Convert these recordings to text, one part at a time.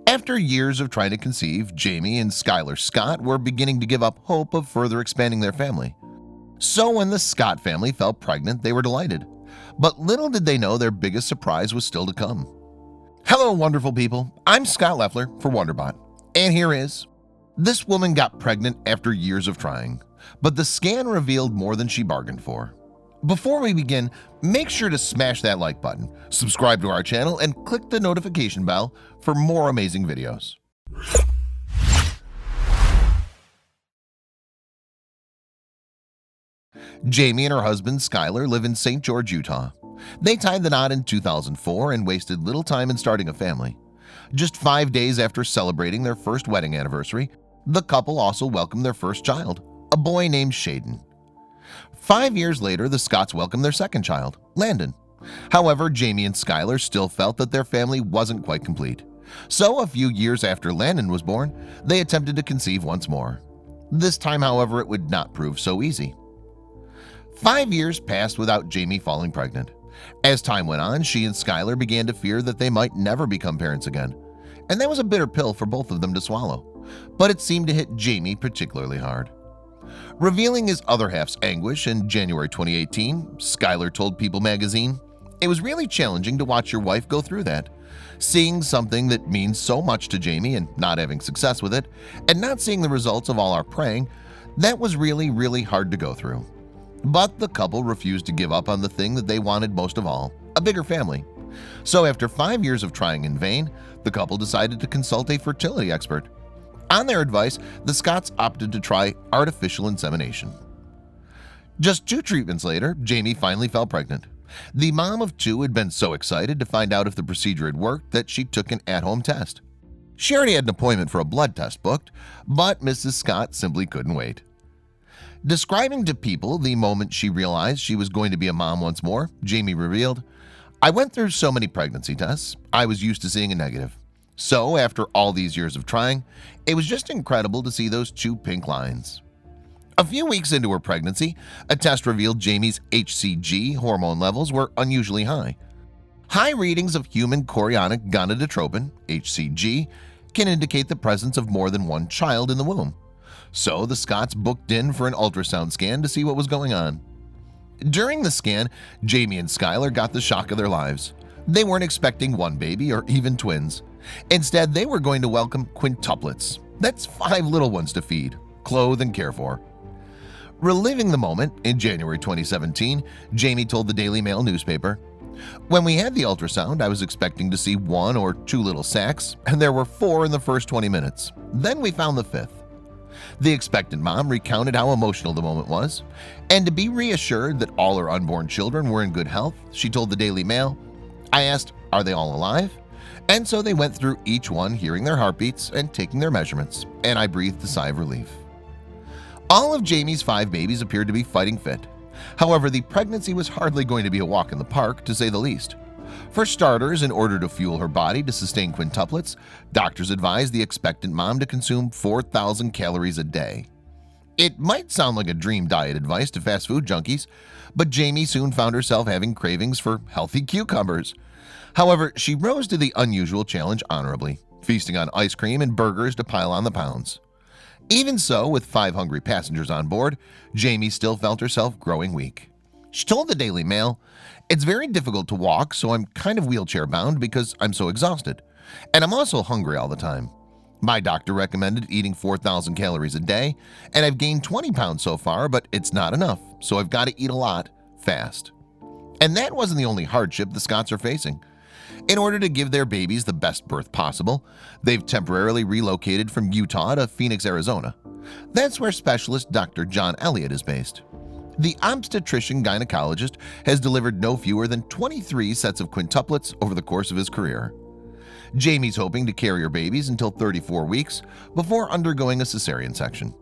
After years of trying to conceive, Jamie and Skyler Scott were beginning to give up hope of further expanding their family. So when the Scott family fell pregnant, they were delighted. But little did they know their biggest surprise was still to come. Hello, wonderful people. I'm Scott Leffler for WonderBot. And here is: this woman got pregnant after years of trying, but the scan revealed more than she bargained for. Before we begin, make sure to smash that like button, subscribe to our channel, and click the notification bell for more amazing videos. Jamie and her husband Skyler live in St. George, Utah. They tied the knot in 2004 and wasted little time in starting a family. Just 5 days after celebrating their first wedding anniversary, the couple also welcomed their first child, a boy named Shaden. 5 years later, the Scotts welcomed their second child, Landon. However, Jamie and Skyler still felt that their family wasn't quite complete. So a few years after Landon was born, they attempted to conceive once more. This time, however, it would not prove so easy. 5 years passed without Jamie falling pregnant. As time went on, she and Skyler began to fear that they might never become parents again. And that was a bitter pill for both of them to swallow. But it seemed to hit Jamie particularly hard. Revealing his other half's anguish in January 2018, Skyler told People magazine, "It was really challenging to watch your wife go through that. Seeing something that means so much to Jamie and not having success with it, and not seeing the results of all our praying, that was really hard to go through." But the couple refused to give up on the thing that they wanted most of all, a bigger family. So after 5 years of trying in vain, the couple decided to consult a fertility expert. On their advice, the Scotts opted to try artificial insemination. Just 2 treatments later, Jamie finally fell pregnant. The mom of 2 had been so excited to find out if the procedure had worked that she took an at-home test. She already had an appointment for a blood test booked, but Mrs. Scott simply couldn't wait. Describing to People the moment she realized she was going to be a mom once more, Jamie revealed, "I went through so many pregnancy tests, I was used to seeing a negative. So after all these years of trying, it was just incredible to see those 2 pink lines." A few weeks into her pregnancy, a test revealed Jamie's HCG hormone levels were unusually high. High readings of human chorionic gonadotropin, HCG, can indicate the presence of more than one child in the womb. So the Scotts booked in for an ultrasound scan to see what was going on. During the scan, Jamie and Skyler got the shock of their lives. They weren't expecting one baby or even twins. Instead, they were going to welcome quintuplets. That's 5 little ones to feed, clothe, and care for. Reliving the moment, in January 2017, Jamie told the Daily Mail newspaper, "When we had the ultrasound, I was expecting to see 1 or 2 little sacs, and there were 4 in the first 20 minutes. Then we found the 5th. The expectant mom recounted how emotional the moment was, and to be reassured that all her unborn children were in good health, she told the Daily Mail, "I asked, are they all alive? And so they went through each one, hearing their heartbeats and taking their measurements, and I breathed a sigh of relief." All of Jamie's 5 babies appeared to be fighting fit. However, the pregnancy was hardly going to be a walk in the park, to say the least. For starters, in order to fuel her body to sustain quintuplets, doctors advised the expectant mom to consume 4,000 calories a day. It might sound like a dream diet advice to fast food junkies, but Jamie soon found herself having cravings for healthy cucumbers. However, she rose to the unusual challenge honorably, feasting on ice cream and burgers to pile on the pounds. Even so, with 5 hungry passengers on board, Jamie still felt herself growing weak. She told the Daily Mail, "It's very difficult to walk, so I'm kind of wheelchair bound because I'm so exhausted. And I'm also hungry all the time. My doctor recommended eating 4,000 calories a day, and I've gained 20 pounds so far, but it's not enough, so I've got to eat a lot, fast." And that wasn't the only hardship the Scotts are facing. In order to give their babies the best birth possible, they've temporarily relocated from Utah to Phoenix, Arizona. That's where specialist Dr. John Elliott is based. The obstetrician gynecologist has delivered no fewer than 23 sets of quintuplets over the course of his career. Jamie's hoping to carry her babies until 34 weeks before undergoing a cesarean section.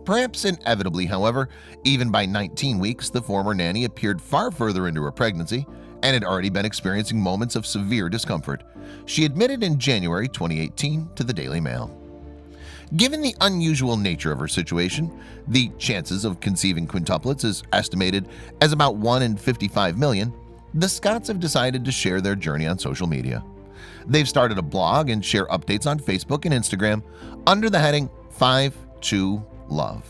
Perhaps inevitably, however, even by 19 weeks, the former nanny appeared far further into her pregnancy and had already been experiencing moments of severe discomfort. She admitted in January 2018 to the Daily Mail. Given the unusual nature of her situation, the chances of conceiving quintuplets is estimated as about 1 in 55 million. The Scotts have decided to share their journey on social media. They've started a blog and share updates on Facebook and Instagram under the heading 5-2-Love.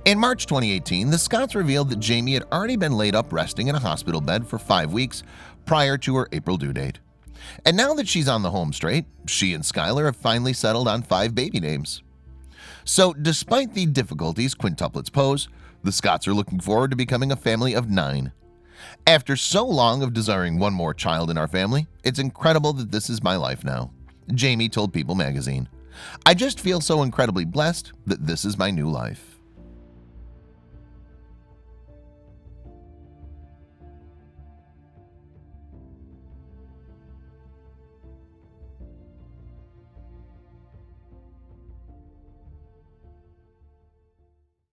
In March 2018, the Scotts revealed that Jamie had already been laid up resting in a hospital bed for 5 weeks prior to her April due date. And now that she's on the home straight, she and Skyler have finally settled on 5 baby names. So despite the difficulties quintuplets pose, the Scotts are looking forward to becoming a family of 9. After so long of desiring one more child in our family, it's incredible that this is my life now, Jamie told People magazine. I just feel so incredibly blessed that this is my new life.